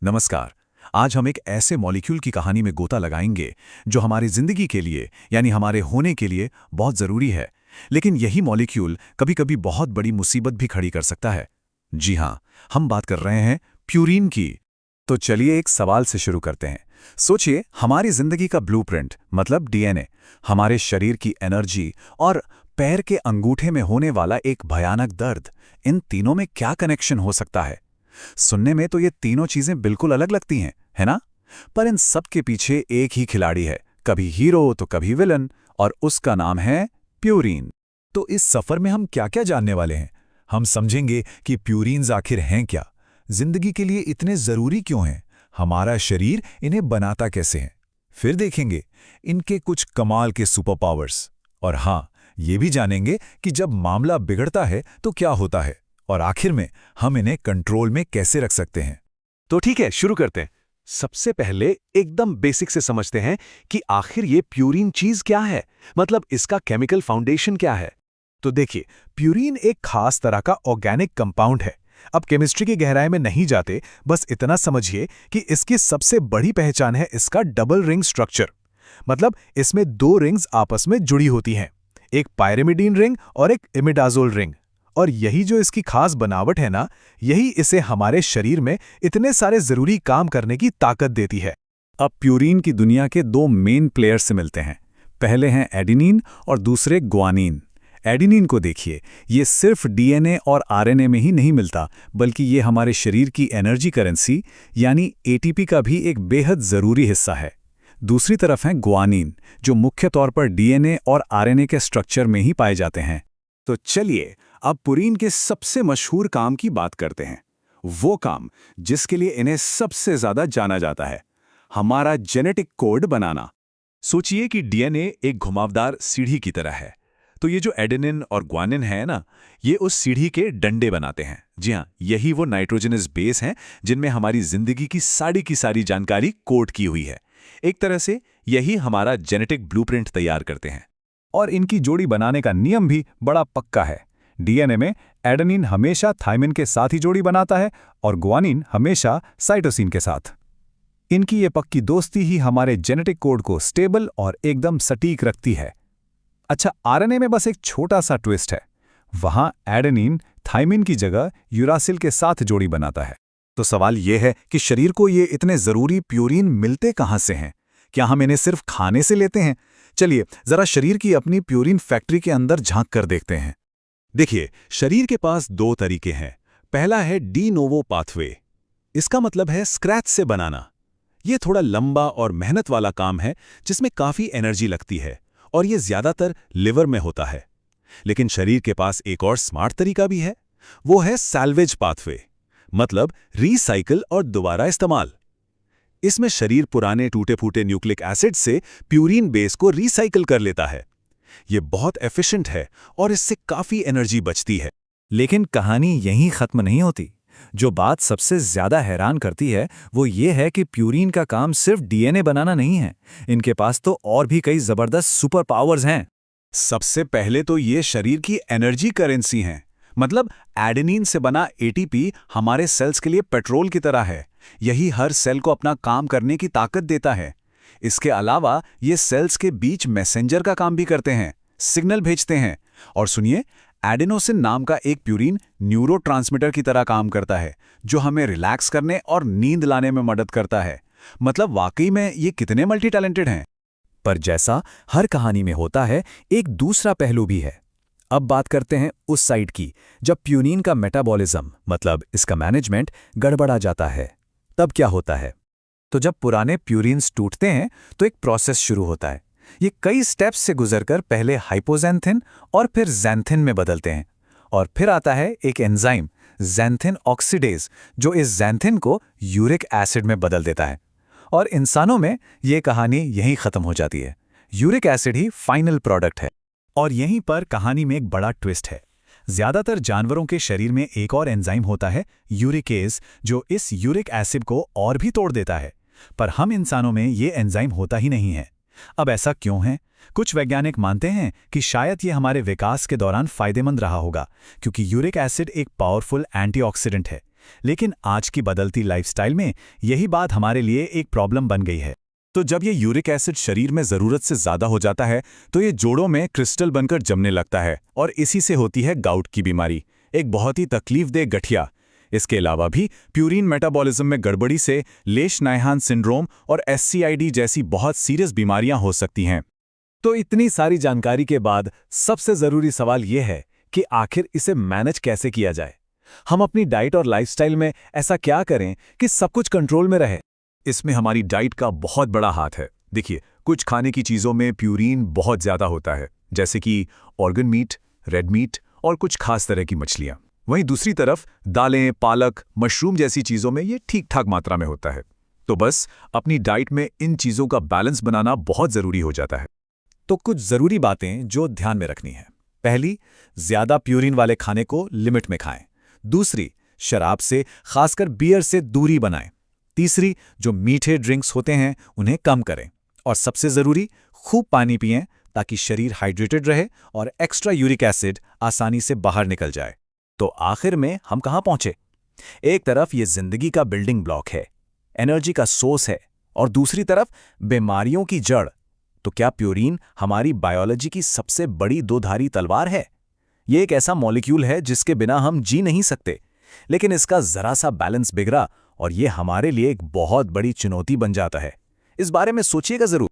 नमस्कार। आज हम एक ऐसे मॉलिक्यूल की कहानी में गोता लगाएंगे जो हमारी जिंदगी के लिए यानी हमारे होने के लिए बहुत जरूरी है, लेकिन यही मॉलिक्यूल कभी-कभी बहुत बड़ी मुसीबत भी खड़ी कर सकता है। जी हाँ, हम बात कर रहे हैं प्यूरीन की। तो चलिए एक सवाल से शुरू करते हैं। सोचिए, हमारी जिंदगी का ब्लूप्रिंट मतलब डीएनए, हमारे शरीर की एनर्जी और पैर के अंगूठे में होने वाला एक भयानक दर्द, इन तीनों में क्या कनेक्शन हो सकता है? सुनने में तो ये तीनों चीजें बिल्कुल अलग लगती हैं, है ना? पर इन सब के पीछे एक ही खिलाड़ी है, कभी हीरो तो कभी विलन, और उसका नाम है प्यूरीन। तो इस सफर में हम क्या क्या जानने वाले हैं? हम समझेंगे कि प्यूरीन्स आखिर हैं क्या, जिंदगी के लिए इतने जरूरी क्यों हैं, हमारा शरीर इन्हें बनाता कैसे है। फिर देखेंगे इनके कुछ कमाल के सुपर पावर्स, और हाँ, ये भी जानेंगे कि जब मामला बिगड़ता है तो क्या होता है, और आखिर में हम इन्हें कंट्रोल में कैसे रख सकते हैं। तो ठीक है, शुरू करते हैं। सबसे पहले एकदम बेसिक से समझते हैं कि आखिर ये प्यूरीन चीज क्या है, मतलब इसका केमिकल फाउंडेशन क्या है। तो देखिए, प्यूरीन एक खास तरह का ऑर्गेनिक कंपाउंड है। अब केमिस्ट्री की गहराई में नहीं जाते, बस इतना समझिए कि इसकी सबसे बड़ी पहचान है इसका डबल रिंग स्ट्रक्चर। मतलब इसमें दो रिंग्स आपस में जुड़ी होती हैं, एक पायरिमिडीन रिंग और एक इमिडाजोल रिंग। और यही जो इसकी खास बनावट है ना, यही इसे हमारे शरीर में इतने सारे जरूरी काम करने की ताकत देती है। अब प्यूरीन की दुनिया के दो मेन प्लेयर्स से मिलते हैं। पहले हैं एडेनिन और दूसरे ग्वानिन। एडेनिन को देखिए, ये सिर्फ डीएनए और आरएनए में ही नहीं मिलता, बल्कि ये हमारे शरीर की एनर्जी करेंसी यानी एटीपी का भी एक बेहद ज़रूरी हिस्सा है। दूसरी तरफ है ग्वानिन, जो मुख्य तौर पर डीएनए और आरएनए के स्ट्रक्चर में ही पाए जाते हैं। तो चलिए अब प्यूरीन के सबसे मशहूर काम की बात करते हैं, वो काम जिसके लिए इन्हें सबसे ज्यादा जाना जाता है, हमारा जेनेटिक कोड बनाना। सोचिए कि डीएनए एक घुमावदार सीढ़ी की तरह है, तो ये जो एडेनिन और ग्वानिन है ना, ये उस सीढ़ी के डंडे बनाते हैं। जी हाँ, यही वो नाइट्रोजनस बेस हैं जिनमें हमारी जिंदगी की सारी जानकारी कोड की हुई है। एक तरह से यही हमारा जेनेटिक ब्लूप्रिंट तैयार करते हैं। और इनकी जोड़ी बनाने का नियम भी बड़ा पक्का है। डीएनए में एडेनिन हमेशा थायमिन के साथ ही जोड़ी बनाता है और ग्वानिन हमेशा साइटोसिन के साथ। इनकी ये पक्की दोस्ती ही हमारे जेनेटिक कोड को स्टेबल और एकदम सटीक रखती है। अच्छा, आरएनए में बस एक छोटा सा ट्विस्ट है। वहां एडेनिन थायमिन की जगह यूरासिल के साथ जोड़ी बनाता है। तो सवाल यह है कि शरीर को ये इतने जरूरी प्यूरीन मिलते कहां से हैं? क्या हम इन्हें सिर्फ खाने से लेते हैं? चलिए जरा शरीर की अपनी प्यूरीन फैक्ट्री के अंदर झांक कर देखते हैं। देखिए, शरीर के पास दो तरीके हैं। पहला है डी नोवो पाथवे। इसका मतलब है स्क्रैच से बनाना। ये थोड़ा लंबा और मेहनत वाला काम है जिसमें काफी एनर्जी लगती है, और ये ज्यादातर लिवर में होता है। लेकिन शरीर के पास एक और स्मार्ट तरीका भी है, वो है सैल्वेज पाथवे, मतलब रीसाइकिल और दोबारा इस्तेमाल। इसमें शरीर पुराने टूटे फूटे न्यूक्लिक एसिड से प्यूरीन बेस को रीसाइकिल कर लेता है। ये बहुत एफिशिएंट है और इससे काफी एनर्जी बचती है। लेकिन कहानी यहीं खत्म नहीं होती। जो बात सबसे ज्यादा हैरान करती है वो ये है कि प्यूरीन का काम सिर्फ डीएनए बनाना नहीं है, इनके पास तो और भी कई जबरदस्त सुपर पावर्स हैं। सबसे पहले तो ये शरीर की एनर्जी करेंसी हैं। मतलब एडेनिन से बना एटीपी हमारे सेल्स के लिए पेट्रोल की तरह है। यही हर सेल को अपना काम करने की ताकत देता है। इसके अलावा ये सेल्स के बीच मैसेंजर का काम भी करते हैं, सिग्नल भेजते हैं। और सुनिए, एडेनोसिन नाम का एक प्यूरीन न्यूरोट्रांसमीटर की तरह काम करता है, जो हमें रिलैक्स करने और नींद लाने में मदद करता है। मतलब वाकई में ये कितने मल्टी टैलेंटेड हैं। पर जैसा हर कहानी में होता है, एक दूसरा पहलू भी है। अब बात करते हैं उस साइड की, जब प्यूरीन का मेटाबॉलिज्म मतलब इसका मैनेजमेंट गड़बड़ा जाता है। तब क्या होता है? तो जब पुराने प्यूरीन्स टूटते हैं तो एक प्रोसेस शुरू होता है। ये कई स्टेप्स से गुजरकर पहले हाइपोजेंथिन और फिर ज़ैंथिन में बदलते हैं, और फिर आता है एक एंजाइम ज़ैंथिन ऑक्सीडेज, जो इस ज़ैंथिन को यूरिक एसिड में बदल देता है। और इंसानों में ये कहानी यहीं खत्म हो जाती है। यूरिक एसिड ही फाइनल प्रोडक्ट है। और यहीं पर कहानी में एक बड़ा ट्विस्ट है। ज्यादातर जानवरों के शरीर में एक और एंजाइम होता है यूरिकेज, जो इस यूरिक एसिड को और भी तोड़ देता है। पर हम इंसानों में ये एंजाइम होता ही नहीं है। अब ऐसा क्यों है? कुछ वैज्ञानिक मानते हैं कि शायद ये हमारे विकास के दौरान फायदेमंद रहा होगा, क्योंकि यूरिक एसिड एक पावरफुल एंटीऑक्सीडेंट है। लेकिन आज की बदलती लाइफस्टाइल में यही बात हमारे लिए एक प्रॉब्लम बन गई है। तो जब ये यूरिक एसिड शरीर में ज़रूरत से ज़्यादा हो जाता है तो ये जोड़ों में क्रिस्टल बनकर जमने लगता है और इसी से होती है गाउट की बीमारी, एक बहुत ही तकलीफदेह गठिया। इसके अलावा भी प्यूरिन मेटाबॉलिज्म में गड़बड़ी से लेश-नायहान सिंड्रोम और SCID जैसी बहुत सीरियस बीमारियां हो सकती हैं। तो इतनी सारी जानकारी के बाद सबसे ज़रूरी सवाल ये है कि आखिर इसे मैनेज कैसे किया जाए। हम अपनी डाइट और लाइफस्टाइल में ऐसा क्या करें कि सब कुछ कंट्रोल में रहे। इसमें हमारी डाइट का बहुत बड़ा हाथ है। देखिए, कुछ खाने की चीज़ों में प्यूरिन बहुत ज़्यादा होता है, जैसे कि ऑर्गन मीट, रेड मीट और कुछ खास तरह की मछलियाँ। वहीं दूसरी तरफ दालें, पालक, मशरूम जैसी चीज़ों में ये ठीक-ठाक मात्रा में होता है। तो बस अपनी डाइट में इन चीज़ों का बैलेंस बनाना बहुत ज़रूरी हो जाता है। तो कुछ ज़रूरी बातें जो ध्यान में रखनी है। पहली, ज़्यादा प्यूरिन वाले खाने को लिमिट में खाएं। दूसरी, शराब से, खासकर बियर से दूरी बनाएं। तीसरी, जो मीठे ड्रिंक्स होते हैं उन्हें कम करें। और सबसे ज़रूरी, खूब पानी पिएं ताकि शरीर हाइड्रेटेड रहे और एक्स्ट्रा यूरिक एसिड आसानी से बाहर निकल जाए। तो आखिर में हम कहाँ पहुंचे? एक तरफ ये जिंदगी का बिल्डिंग ब्लॉक है, एनर्जी का सोर्स है, और दूसरी तरफ बीमारियों की जड़। तो क्या प्यूरिन हमारी बायोलॉजी की सबसे बड़ी दोधारी तलवार है? ये एक ऐसा मॉलिक्यूल है जिसके बिना हम जी नहीं सकते, लेकिन इसका जरा सा बैलेंस बिगड़ा और ये हमारे लिए एक बहुत बड़ी चुनौती बन जाता है। इस बारे में सोचिएगा जरूर।